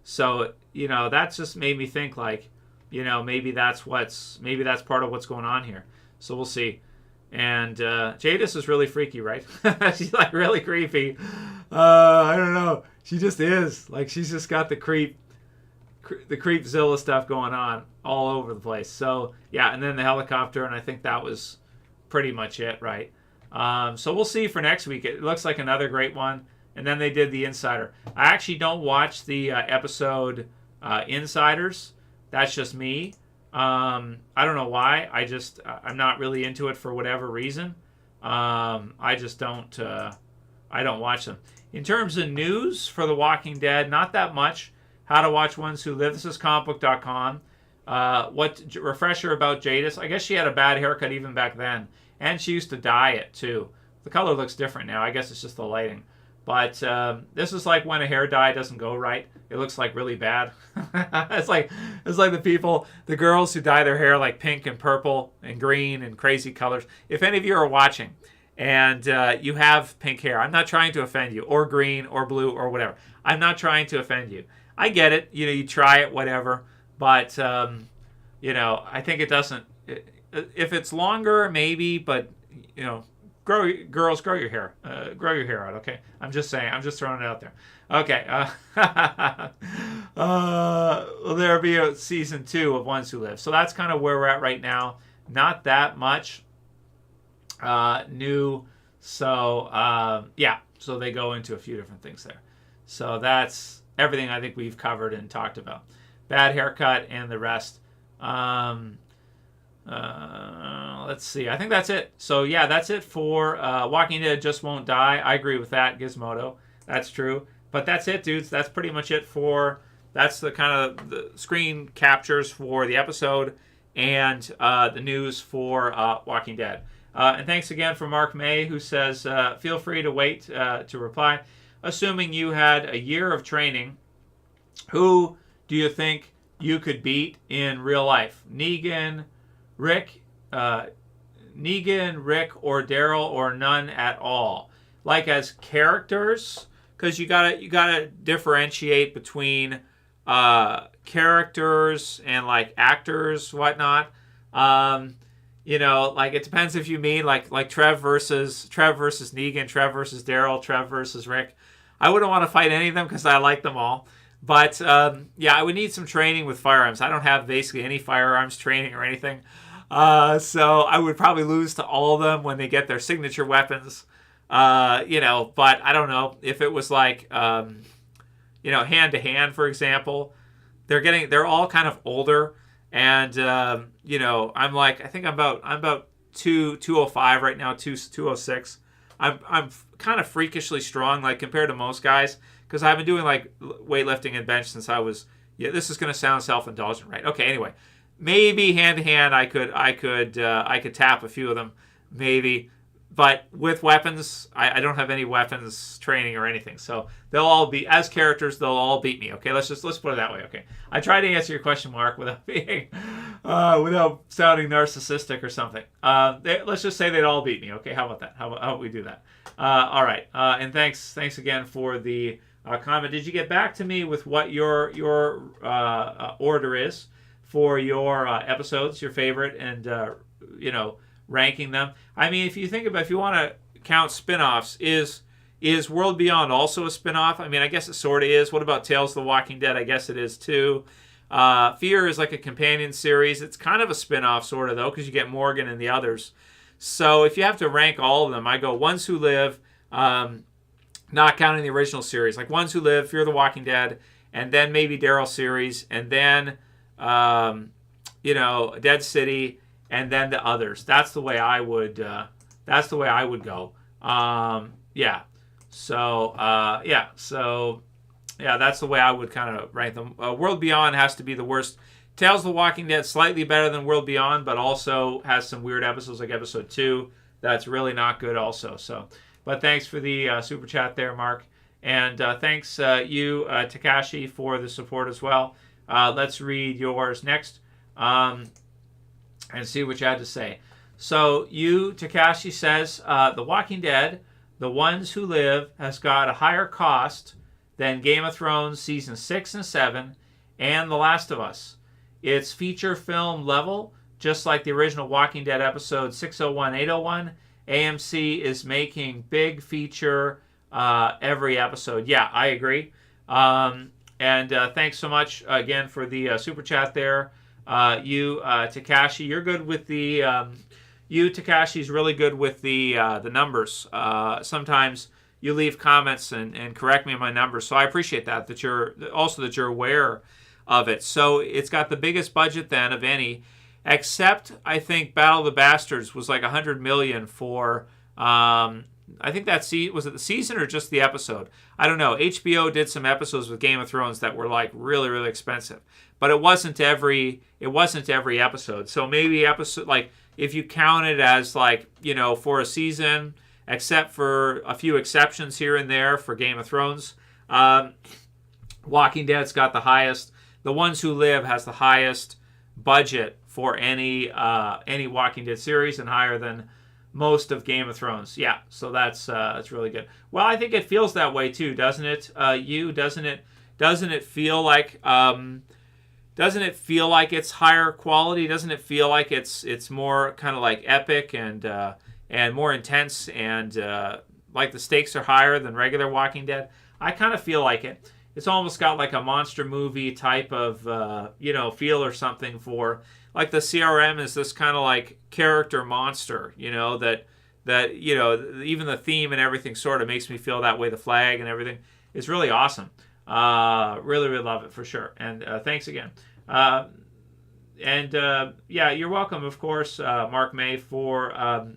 So that just made me think like, maybe that's part of what's going on here. So we'll see. And Jadis is really freaky, right? She's like really creepy. I don't know. She just is. Like she's just got the creepzilla stuff going on all over the place. So yeah, and then the helicopter, and I think that was pretty much it, right? So we'll see for next week. It looks like another great one. And then they did the Insider. I actually don't watch the episode Insiders. That's just me. I don't know why. I'm not really into it for whatever reason. I just don't. I don't watch them. In terms of news for The Walking Dead, not that much. How to watch Ones Who Live. This is comicbook.com. What refresher about Jadis? I guess she had a bad haircut even back then, and she used to dye it too. The color looks different now. I guess it's just the lighting. But this is like when a hair dye doesn't go right. It looks like really bad. It's like the girls who dye their hair like pink and purple and green and crazy colors. If any of you are watching and you have pink hair, I'm not trying to offend you, or green or blue or whatever. I'm not trying to offend you. I get it. You try it, whatever. But, I think it doesn't. If it's longer, maybe, but, grow your hair. Grow your hair out, okay? I'm just saying. I'm just throwing it out there. Okay. Will there be a season 2 of Ones Who Live? So that's kind of where we're at right now. Not that much new. So, yeah. So they go into a few different things there. So that's everything I think we've covered and talked about. Bad haircut and the rest. Let's see. I think that's it. So yeah, that's it for Walking Dead Just Won't Die. I agree with that, Gizmodo. That's true. But that's it, dudes. That's pretty much it that's the kind of the screen captures for the episode and the news for Walking Dead. And thanks again for Mark May, who says, feel free to wait to reply. Assuming you had a year of training, who do you think you could beat in real life? Negan, Rick, or Daryl, or none at all? Like as characters, because you gotta differentiate between characters and like actors, whatnot. Like it depends if you mean like Trev versus Negan, Trev versus Daryl, Trev versus Rick. I wouldn't want to fight any of them because I like them all. But yeah, I would need some training with firearms. I don't have basically any firearms training or anything. So I would probably lose to all of them when they get their signature weapons. But I don't know if it was like, hand to hand, for example. They're all kind of older, and I'm like, I think I'm about 205 right now, 206. I'm kind of freakishly strong, like compared to most guys, because I've been doing like weightlifting and bench since I was. Yeah, this is gonna sound self-indulgent, right? Okay, anyway, maybe hand to hand, I could tap a few of them, maybe. But with weapons, I don't have any weapons training or anything. So they'll all be, as characters, they'll all beat me. Okay, let's put it that way. Okay, I tried to answer your question, Mark, without being, without sounding narcissistic or something. Let's just say they'd all beat me. Okay, how about that? How about we do that? All right. And thanks again for the comment. Did you get back to me with what your order is for your episodes, your favorite, and ranking them? I mean, if you want to count spin-offs, is World Beyond also a spin-off? I mean, I guess it sort of is. What about Tales of the Walking Dead? I guess it is too. Fear is like a companion series. It's kind of a spin-off sort of, though, because you get Morgan and the others. So if you have to rank all of them, I go Ones Who Live, not counting the original series, like Ones Who Live, Fear the Walking Dead, and then maybe Daryl series, and then Dead City, and then the others. That's the way I would. That's the way I would go. Yeah. So that's the way I would kind of rank them. World Beyond has to be the worst. Tales of the Walking Dead slightly better than World Beyond, but also has some weird episodes like episode 2. That's really not good also. So, but thanks for the super chat there, Mark, and thanks you Takashi for the support as well. Let's read yours next. And see what you had to say. So Takashi says, The Walking Dead, The Ones Who Live, has got a higher cost than Game of Thrones Season 6 and 7 and The Last of Us. It's feature film level, just like the original Walking Dead episode 601, 801. AMC is making big feature every episode. Yeah, I agree. And thanks so much again for the super chat there. Takashi, you're good with the. Takashi's really good with the numbers. Sometimes you leave comments and correct me on my numbers, so I appreciate that. That you're aware of it. So it's got the biggest budget then of any, except I think Battle of the Bastards was like $100 million for. I think was it the season or just the episode? I don't know. HBO did some episodes with Game of Thrones that were like really, really expensive, but it wasn't every episode. So maybe episode, like if you count it as like, for a season, except for a few exceptions here and there for Game of Thrones, Walking Dead's got the highest. The Ones Who Live has the highest budget for any Walking Dead series and higher than most of Game of Thrones. Yeah, so that's really good. Well, I think it feels that way too, doesn't it? Doesn't it feel like it's higher quality? Doesn't it feel like it's more kind of like epic and more intense and like the stakes are higher than regular Walking Dead? I kind of feel like it. It's almost got like a monster movie type of feel or something for. Like the CRM is this kind of like character monster, that even the theme and everything sort of makes me feel that way. The flag and everything is really awesome. Really, really love it for sure. And thanks again. You're welcome, of course, Mark May, for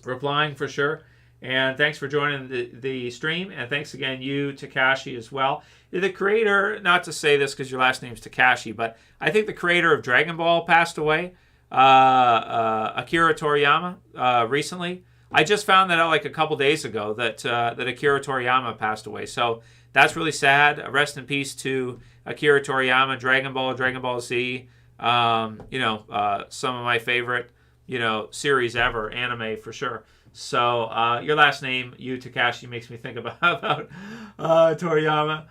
replying for sure. And thanks for joining the stream. And thanks again, Takashi, as well. The creator, not to say this because your last name's Takashi, but I think the creator of Dragon Ball passed away, Akira Toriyama, recently. I just found that out like a couple days ago that Akira Toriyama passed away. So that's really sad. Rest in peace to Akira Toriyama, Dragon Ball Z, some of my favorite, series ever, anime for sure. So your last name, Takashi, makes me think about Toriyama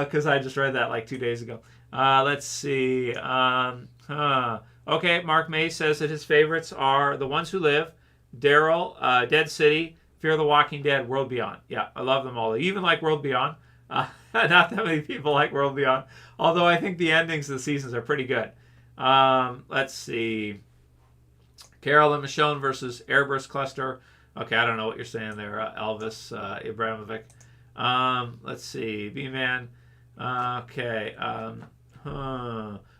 because I just read that like 2 days ago. Let's see. Okay, Mark May says that his favorites are The Ones Who Live, Daryl, Dead City, Fear the Walking Dead, World Beyond. Yeah, I love them all. I even like World Beyond. Not that many people like World Beyond, although I think the endings of the seasons are pretty good. Let's see. Carol and Michonne versus Airburst Cluster. Okay, I don't know what you're saying there, Elvis Ibrahimovic. Let's see. B-Man. Okay.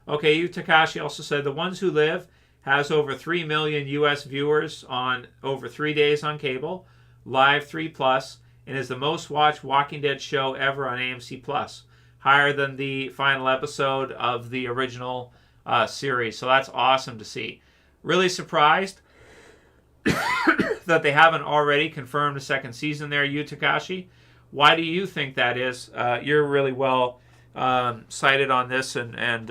Okay, Yu Takashi also said The Ones Who Live has over 3 million U.S. viewers on over 3 days on cable, live 3 plus, and is the most watched Walking Dead show ever on AMC Plus, higher than the final episode of the original series. So that's awesome to see. Really surprised that they haven't already confirmed a second season there, Yu Takashi. Why do you think that is? You're really well cited on this, and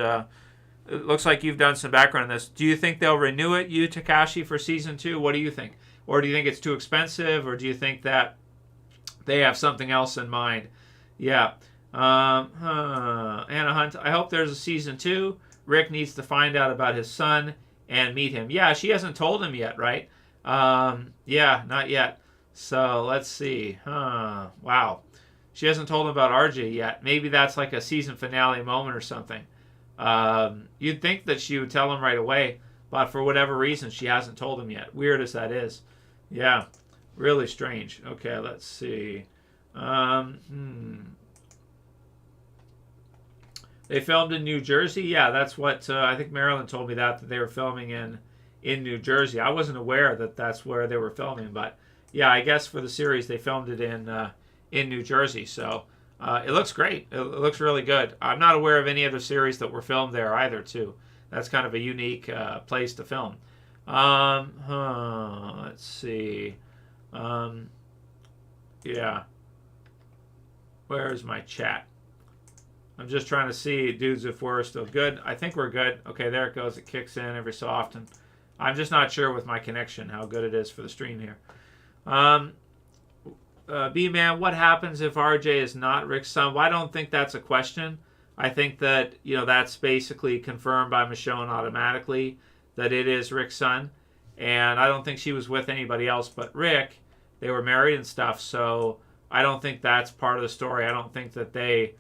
it looks like you've done some background on this. Do you think they'll renew it, Yu Takashi, for season 2? What do you think? Or do you think it's too expensive? Or do you think that they have something else in mind? Yeah. Anna Hunt, I hope there's a season 2. Rick needs to find out about his son and meet him. Yeah, she hasn't told him yet, right? Yeah, not yet. So let's see. Wow. She hasn't told him about RJ yet. Maybe that's like a season finale moment or something. You'd think that she would tell him right away, but for whatever reason, she hasn't told him yet. Weird as that is. Yeah, really strange. Okay, let's see. They filmed in New Jersey. Yeah, that's what I think Marilyn told me that they were filming in New Jersey. I wasn't aware that that's where they were filming, but yeah, I guess for the series they filmed it in New Jersey. So it looks great. It looks really good. I'm not aware of any other series that were filmed there either, too. That's kind of a unique place to film. Let's see. Yeah. Where's my chat? I'm just trying to see, dudes, if we're still good. I think we're good. Okay, there it goes. It kicks in every so often. I'm just not sure with my connection how good it is for the stream here. B-Man, what happens if RJ is not Rick's son? Well, I don't think that's a question. I think that, that's basically confirmed by Michonne automatically that it is Rick's son. And I don't think she was with anybody else but Rick. They were married and stuff, so I don't think that's part of the story. I don't think they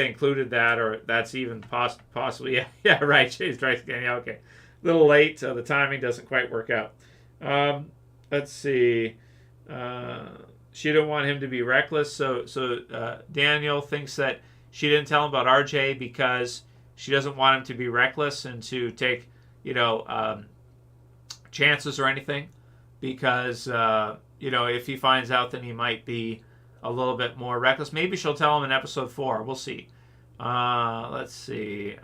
included that, or that's even possibly. Yeah, right. She's right again. Yeah, okay. A little late. The timing doesn't quite work out. Let's see. She didn't want him to be reckless, so Daniel thinks that she didn't tell him about RJ because she doesn't want him to be reckless and to take, chances or anything. Because, if he finds out, then he might be a little bit more reckless. Maybe she'll tell him in episode 4. We'll see. Let's see.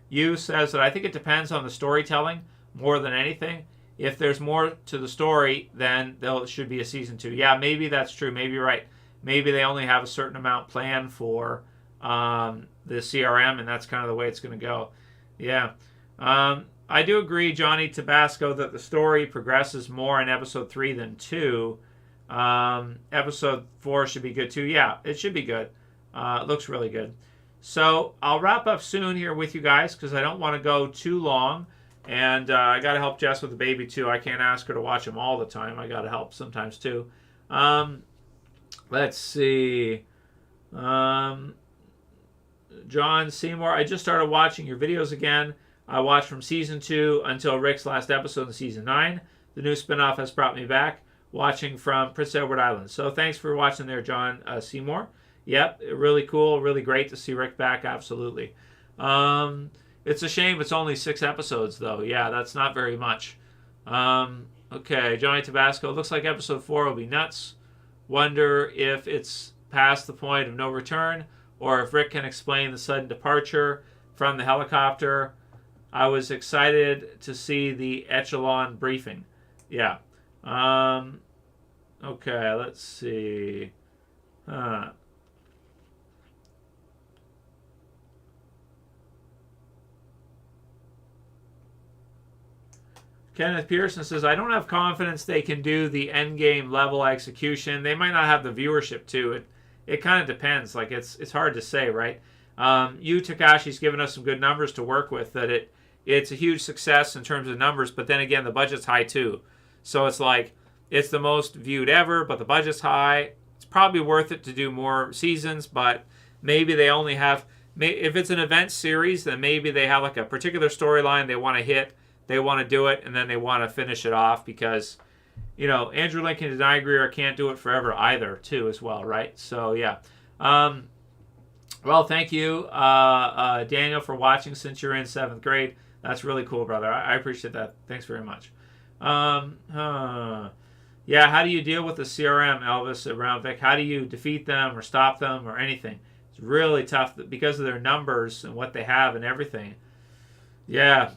Yu says that I think it depends on the storytelling more than anything. If there's more to the story, then there should be a season 2. Yeah, maybe that's true. Maybe you're right. Maybe they only have a certain amount planned for the CRM, and that's kind of the way it's going to go. Yeah. I do agree, Johnny Tabasco, that the story progresses more in episode 3 than 2. Episode 4 should be good too. Yeah, it should be good. It looks really good. So I'll wrap up soon here with you guys because I don't want to go too long. And I got to help Jess with the baby too. I can't ask her to watch him all the time. I got to help sometimes too. Let's see. John Seymour, I just started watching your videos again. I watched from season 2 until Rick's last episode in season 9. The new spinoff has brought me back, watching from Prince Edward Island. So thanks for watching there, John Seymour. Yep, really cool, really great to see Rick back, absolutely. It's a shame it's only 6 episodes, though. Yeah, that's not very much. Okay, Johnny Tabasco, looks like episode 4 will be nuts. Wonder if it's past the point of no return, or if Rick can explain the sudden departure from the helicopter. I was excited to see the echelon briefing. Yeah. Okay, let's see. Kenneth Pearson says, I don't have confidence they can do the endgame level execution. They might not have the viewership to it. It kind of depends. Like, it's hard to say, right? Yu Takashi's given us some good numbers to work with, that it's a huge success in terms of numbers, but then again, the budget's high too. So it's like, it's the most viewed ever, but the budget's high. It's probably worth it to do more seasons, but maybe they only have, if it's an event series, then maybe they have like a particular storyline they want to hit, they want to do it, and then they want to finish it off because, Andrew Lincoln and Denai Greer can't do it forever either, too, as well, right? So, yeah. Well, thank you, Daniel, for watching since you're in 7th grade. That's really cool, brother. I appreciate that. Thanks very much. Yeah, how do you deal with the CRM, Elvis, around Vic? How do you defeat them or stop them or anything? It's really tough because of their numbers and what they have and everything. Yeah,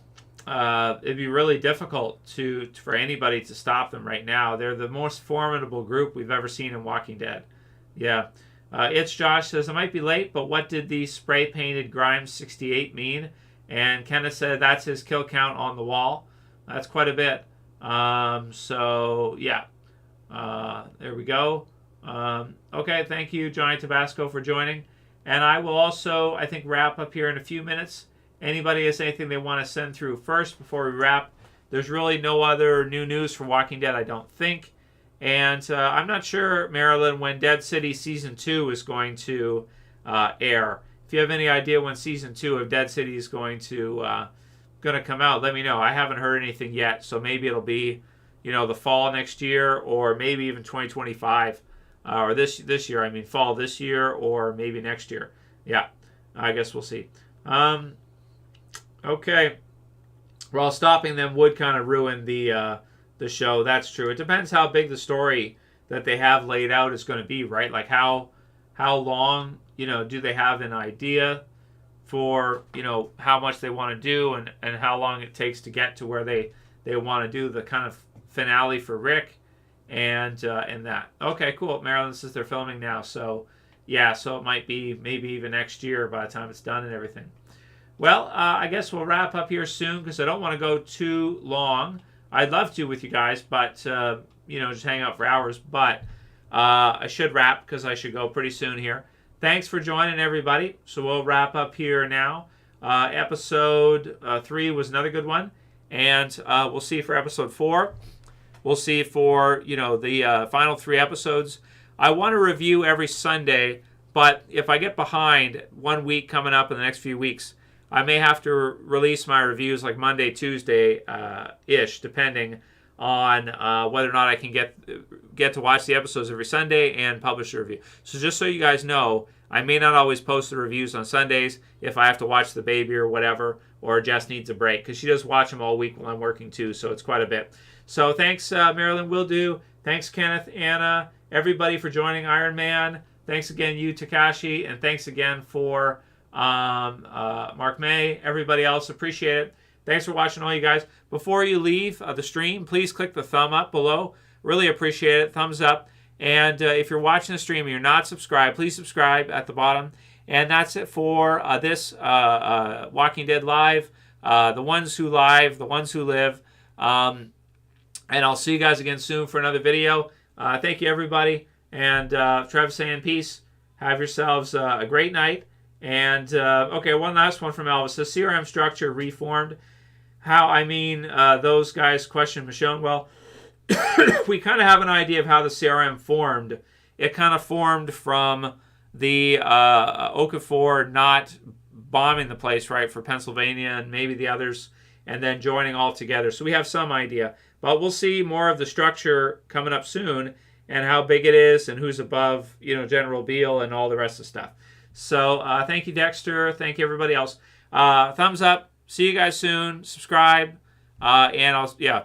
it'd be really difficult for anybody to stop them right now. They're the most formidable group we've ever seen in Walking Dead. Yeah. It's Josh says, I might be late, but what did the spray-painted Grimes 68 mean? And Kenneth said that's his kill count on the wall. That's quite a bit. So, yeah. There we go. Okay, thank you, Johnny Tabasco, for joining. And I will also, I think, wrap up here in a few minutes. Anybody has anything they want to send through first before we wrap? There's really no other new news for Walking Dead, I don't think. And I'm not sure, Marilyn, when Dead City Season 2 is going to air. If you have any idea when Season 2 of Dead City is going to come out, let me know. I haven't heard anything yet, so maybe it'll be, the fall next year, or maybe even 2025, or this year. I mean, fall this year, or maybe next year. Yeah, I guess we'll see. Okay. Well, stopping them would kind of ruin the show. That's true. It depends how big the story that they have laid out is going to be, right? Like how long, do they have an idea for, how much they want to do and how long it takes to get to where they want to do the kind of finale for Rick and that. Okay, cool. Maryland says they're filming now. So, yeah, so it might be maybe even next year by the time it's done and everything. Well, I guess we'll wrap up here soon because I don't want to go too long. I'd love to with you guys, but, just hang out for hours. But I should wrap because I should go pretty soon here. Thanks for joining, everybody. So we'll wrap up here now. Episode 3 was another good one. And we'll see for episode 4. We'll see for, the final 3 episodes. I want to review every Sunday, but if I get behind 1 week coming up in the next few weeks, I may have to release my reviews like Monday, Tuesday-ish, depending on whether or not I can get to watch the episodes every Sunday and publish a review. So just so you guys know, I may not always post the reviews on Sundays if I have to watch the baby or whatever, or Jess needs a break, because she does watch them all week while I'm working too, so it's quite a bit. So thanks, Marilyn, will do. Thanks, Kenneth, Anna, everybody for joining Iron Man. Thanks again, you, Takashi, and thanks again for Mark May, everybody else, appreciate it. Thanks for watching, all you guys. Before you leave the stream, please click the thumb up below. Really appreciate it. Thumbs up. And if you're watching the stream and you're not subscribed, please subscribe at the bottom. And that's it for this Walking Dead Live. The ones who live, the ones who live. And I'll see you guys again soon for another video. Thank you, everybody. And Travis saying peace. Have yourselves a great night. And, okay, one last one from Elvis. The CRM structure reformed. How, those guys question Michonne. Well, we kind of have an idea of how the CRM formed. It kind of formed from the Okafor not bombing the place, right, for Pennsylvania and maybe the others, and then joining all together. So we have some idea. But we'll see more of the structure coming up soon and how big it is and who's above, General Beale and all the rest of the stuff. So thank you, Dexter. Thank you, everybody else. Thumbs up. See you guys soon. Subscribe. And I'll,